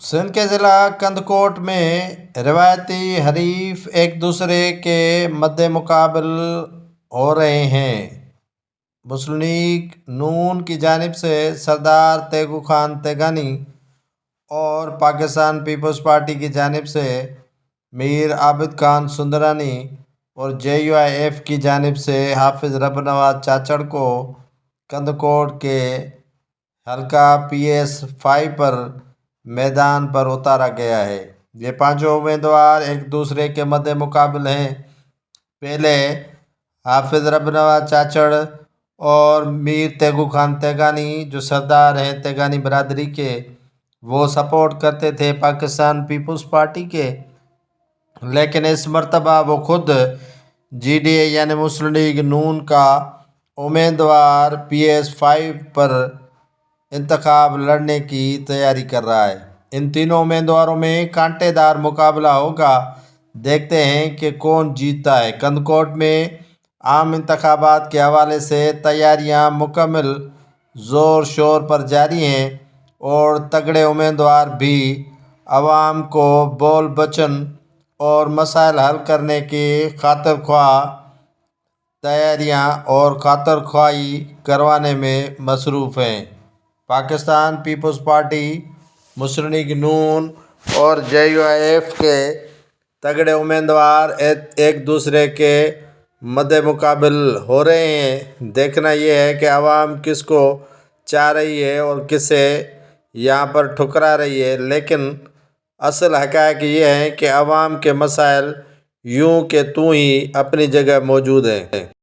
سندھ کے ضلع کندکوٹ میں روایتی حریف ایک دوسرے کے مد مقابل ہو رہے ہیں۔ مسلم لیگ نون کی جانب سے سردار تیغو خان تیگانی اور پاکستان پیپلز پارٹی کی جانب سے میر عابد خان سندرانی اور JUIF کی جانب سے حافظ رب نواز چاچڑ کو کندکوٹ کے حلقہ PS5 پر میدان پر اتارا گیا ہے۔ یہ پانچوں امیدوار ایک دوسرے کے مد مقابل ہیں۔ پہلے حافظ رب نواز چاچڑ اور میر تیغو خان تیگانی جو سردار ہیں تیگانی برادری کے، وہ سپورٹ کرتے تھے پاکستان پیپلز پارٹی کے، لیکن اس مرتبہ وہ خود GDA یعنی مسلم لیگ نون کا امیدوار PS5 پر انتخاب لڑنے کی تیاری کر رہا ہے۔ ان تینوں امیدواروں میں کانٹے دار مقابلہ ہوگا۔ دیکھتے ہیں کہ کون جیتتا ہے۔ کندکوٹ میں عام انتخابات کے حوالے سے تیاریاں مکمل زور شور پر جاری ہیں اور تگڑے امیدوار بھی عوام کو بول بچن اور مسائل حل کرنے کی خاطر خواہ تیاریاں اور خاطر خواہی کروانے میں مصروف ہیں۔ پاکستان پیپلز پارٹی، مسلم لیگ نون اور JUIF کے تگڑے امیدوار ایک دوسرے کے مد مقابل ہو رہے ہیں۔ دیکھنا یہ ہے کہ عوام کس کو چاہ رہی ہے اور کسے یہاں پر ٹھکرا رہی ہے، لیکن اصل حقائق یہ ہیں کہ عوام کے مسائل یوں کہ توں ہی اپنی جگہ موجود ہیں۔